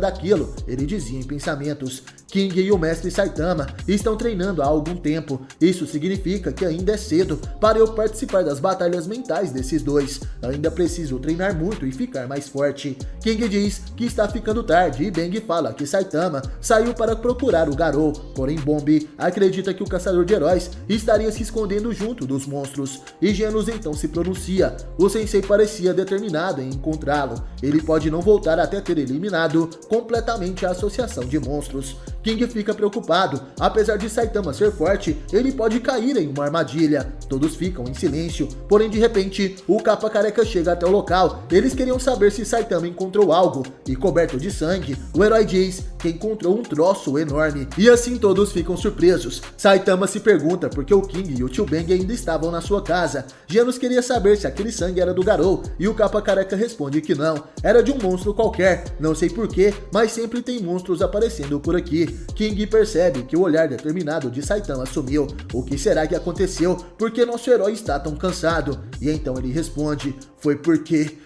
daquilo. Ele dizia em pensamentos: King e o mestre Saitama estão treinando há algum tempo. Isso significa que ainda é cedo para eu participar das batalhas mentais desses dois. Ainda preciso treinar muito e ficar mais forte. King diz que está ficando tarde e Bang fala que Saitama saiu para procurar o Garou. Porém Bomb acredita que o Caçador de Heróis estaria se escondendo junto dos monstros. E Genos então se pronuncia. O sensei parecia determinado em encontrá-lo. Ele pode não voltar até ter eliminado completamente a associação de monstros. King fica preocupado. Apesar de Saitama ser forte, ele pode cair em uma armadilha. Todos ficam em silêncio, porém de repente o Capa Careca chega até o local. Eles queriam saber se Saitama encontrou algo, e coberto de sangue, o herói diz que encontrou um troço enorme. E assim todos ficam surpresos. Saitama se pergunta por que o King e o Tio Bang ainda estavam na sua casa. Genos queria saber se aquele sangue era do Garou, e o Capa Careca responde que não, era de um monstro qualquer. Não sei porquê, mas sempre tem monstros aparecendo por aqui. King percebe que o olhar determinado de Saitama sumiu. O que será que aconteceu? Por que nosso herói está tão cansado? E então ele responde: foi porque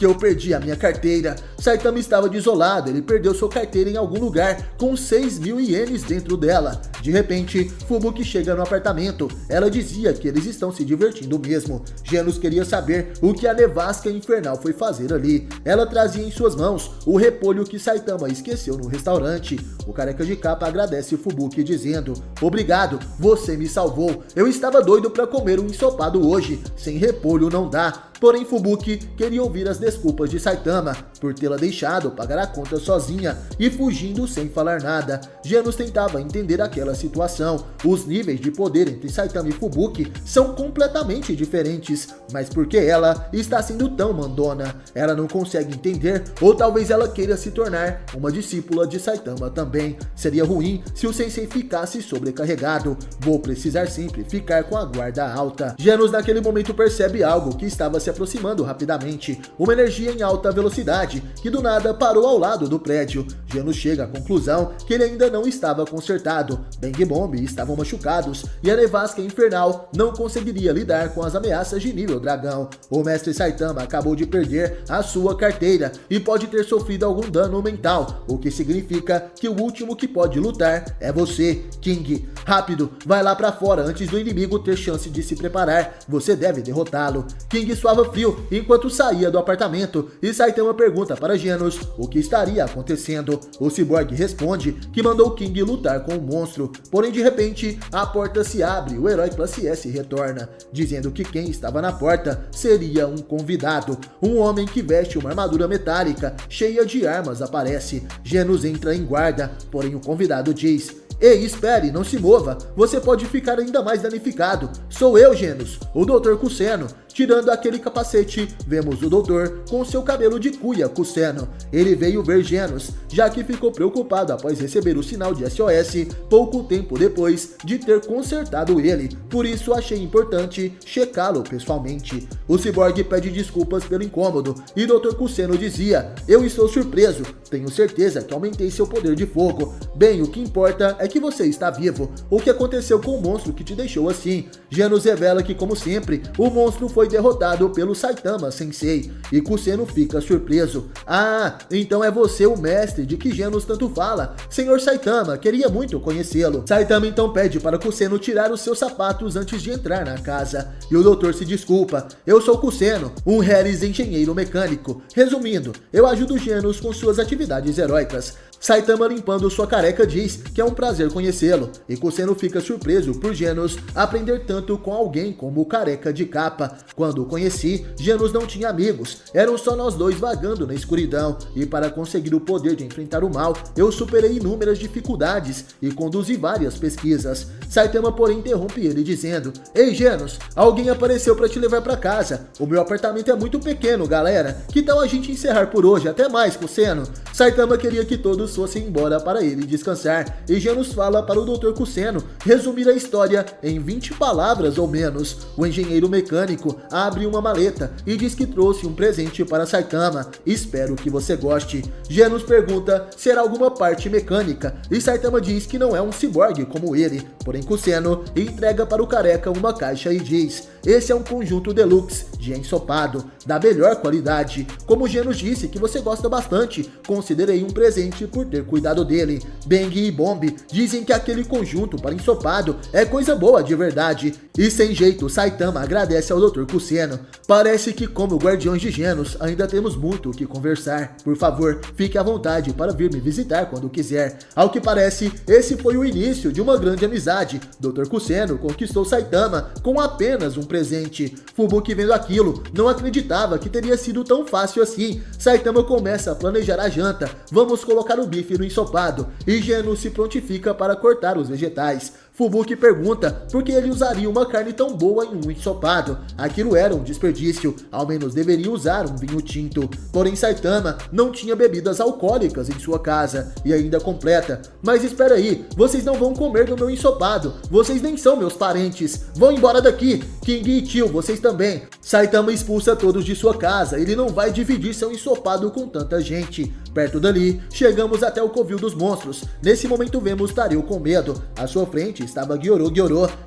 eu perdi a minha carteira. Saitama estava desolado, ele perdeu sua carteira em algum lugar, com 6.000 ienes dentro dela. De repente, Fubuki chega no apartamento. Ela dizia que eles estão se divertindo mesmo. Genos queria saber o que a nevasca infernal foi fazer ali. Ela trazia em suas mãos o repolho que Saitama esqueceu no restaurante. O Careca de Capa agradece Fubuki dizendo: obrigado, você me salvou. Eu estava doido para comer um ensopado hoje. Sem repolho não dá. Porém Fubuki queria ouvir as desculpas de Saitama por tê-la deixado pagar a conta sozinha e fugindo sem falar nada. Genos tentava entender aquela situação. Os níveis de poder entre Saitama e Fubuki são completamente diferentes, mas por que ela está sendo tão mandona? Ela não consegue entender, ou talvez ela queira se tornar uma discípula de Saitama também. Seria ruim se o sensei ficasse sobrecarregado. Vou precisar sempre ficar com a guarda alta. Genos naquele momento percebe algo que estava se aproximando rapidamente, uma energia em alta velocidade que do nada parou ao lado do prédio. Genos chega à conclusão que ele ainda não estava consertado. Bang e Bomb estavam machucados e a nevasca infernal não conseguiria lidar com as ameaças de nível dragão. O mestre Saitama acabou de perder a sua carteira e pode ter sofrido algum dano mental, o que significa que o último que pode lutar é você, King. Rápido, vai lá pra fora antes do inimigo ter chance de se preparar. Você deve derrotá-lo. King suavamente estava frio enquanto saía do apartamento e Saitama pergunta para Genos o que estaria acontecendo. O Cyborg responde que mandou King lutar com o monstro, porém de repente a porta se abre e o herói classe S retorna, dizendo que quem estava na porta seria um convidado. Um homem que veste uma armadura metálica cheia de armas aparece. Genos entra em guarda, porém o convidado diz: "Ei, espere, não se mova, você pode ficar ainda mais danificado. Sou eu, Genos, o Dr. Kusseno." Tirando aquele capacete, vemos o doutor com seu cabelo de cuia Kusseno. Ele veio ver Genos, já que ficou preocupado após receber o sinal de SOS pouco tempo depois de ter consertado ele. Por isso achei importante checá-lo pessoalmente. O Cyborg pede desculpas pelo incômodo e Dr. Kusseno dizia: "Eu estou surpreso, tenho certeza que aumentei seu poder de fogo. Bem, o que importa é que você está vivo. O que aconteceu com o monstro que te deixou assim?" Genos revela que, como sempre, o monstro foi derrotado pelo Saitama Sensei e Kusseno fica surpreso. "Ah, então é você o mestre de que Genos tanto fala. Senhor Saitama, queria muito conhecê-lo." Saitama então pede para Kusseno tirar os seus sapatos antes de entrar na casa e o doutor se desculpa: "Eu sou Kusseno, um Harris engenheiro mecânico. Resumindo, eu ajudo Genos com suas atividades heróicas." Saitama, limpando sua careca, diz que é um prazer conhecê-lo, e Kusseno fica surpreso por Genos aprender tanto com alguém como o careca de capa. "Quando o conheci, Genos não tinha amigos, eram só nós dois vagando na escuridão, e para conseguir o poder de enfrentar o mal, eu superei inúmeras dificuldades e conduzi várias pesquisas." Saitama, porém, interrompe ele dizendo: "Ei, Genos, alguém apareceu para te levar para casa. O meu apartamento é muito pequeno, galera. Que tal a gente encerrar por hoje? Até mais, Kusseno." Saitama queria que todos fossem embora para ele descansar, e Genos fala para o Dr. Kusseno resumir a história em 20 palavras ou menos. O engenheiro mecânico abre uma maleta e diz que trouxe um presente para Saitama. "Espero que você goste." Genos pergunta se era alguma parte mecânica, e Saitama diz que não é um ciborgue como ele, porém Kusseno entrega para o careca uma caixa e diz: "Esse é um conjunto deluxe de ensopado, da melhor qualidade. Como Genos disse que você gosta bastante, considerei um presente por ter cuidado dele." Bang e Bomb dizem que aquele conjunto para ensopado é coisa boa de verdade, e sem jeito Saitama agradece ao Dr. Kusseno. "Parece que, como guardiões de Genos, ainda temos muito o que conversar. Por favor, fique à vontade para vir me visitar quando quiser." Ao que parece, esse foi o início de uma grande amizade. Dr. Kusseno conquistou Saitama com apenas um presente. Fubuki, vendo aquilo, não acreditava que teria sido tão fácil assim. Saitama começa a planejar a janta. "Vamos colocar o bife no ensopado." E Genos se prontifica para cortar os vegetais. Fubuki pergunta por que ele usaria uma carne tão boa em um ensopado. Aquilo era um desperdício, ao menos deveria usar um vinho tinto. Porém Saitama não tinha bebidas alcoólicas em sua casa, e ainda completa: "Mas espera aí, vocês não vão comer do meu ensopado, vocês nem são meus parentes, vão embora daqui, King e Tio, vocês também." Saitama expulsa todos de sua casa, ele não vai dividir seu ensopado com tanta gente. Perto dali, chegamos até o covil dos monstros. Nesse momento vemos Tareu com medo. À sua frente estava Gyoro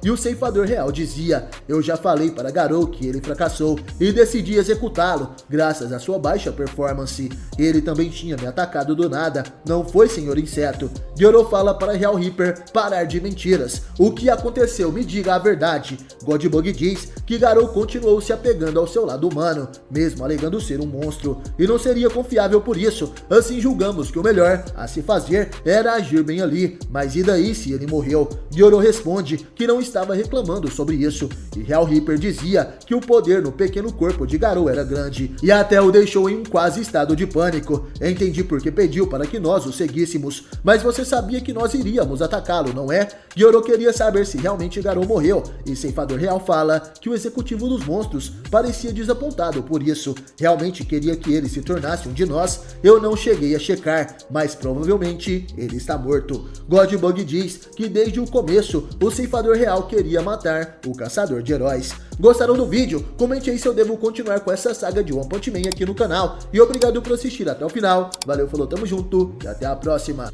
e o ceifador real dizia: "Eu já falei para Garou que ele fracassou e decidi executá-lo, graças à sua baixa performance. Ele também tinha me atacado do nada, não foi, senhor inseto?" Gyoro fala para Real Reaper parar de mentiras. "O que aconteceu? Me diga a verdade." Godbug diz que Garou continuou se apegando ao seu lado humano, mesmo alegando ser um monstro, e não seria confiável por isso. Assim julgamos que o melhor a se fazer era agir bem ali, mas e daí se ele morreu? Gyoro responde que não estava reclamando sobre isso, e Real Reaper dizia que o poder no pequeno corpo de Garou era grande, e até o deixou em um quase estado de pânico. "Entendi porque pediu para que nós o seguíssemos, mas você sabia que nós iríamos atacá-lo, não é?" Gyoro queria saber se realmente Garou morreu, e Ceifador Real fala que o executivo dos monstros parecia desapontado por isso. "Realmente queria que ele se tornasse um de nós. Eu não cheguei a checar, mas provavelmente ele está morto." Godbug diz que desde o começo o Ceifador Real queria matar o Caçador de Heróis. Gostaram do vídeo? Comente aí se eu devo continuar com essa saga de One Punch Man aqui no canal. E obrigado por assistir até o final. Valeu, falou, tamo junto e até a próxima.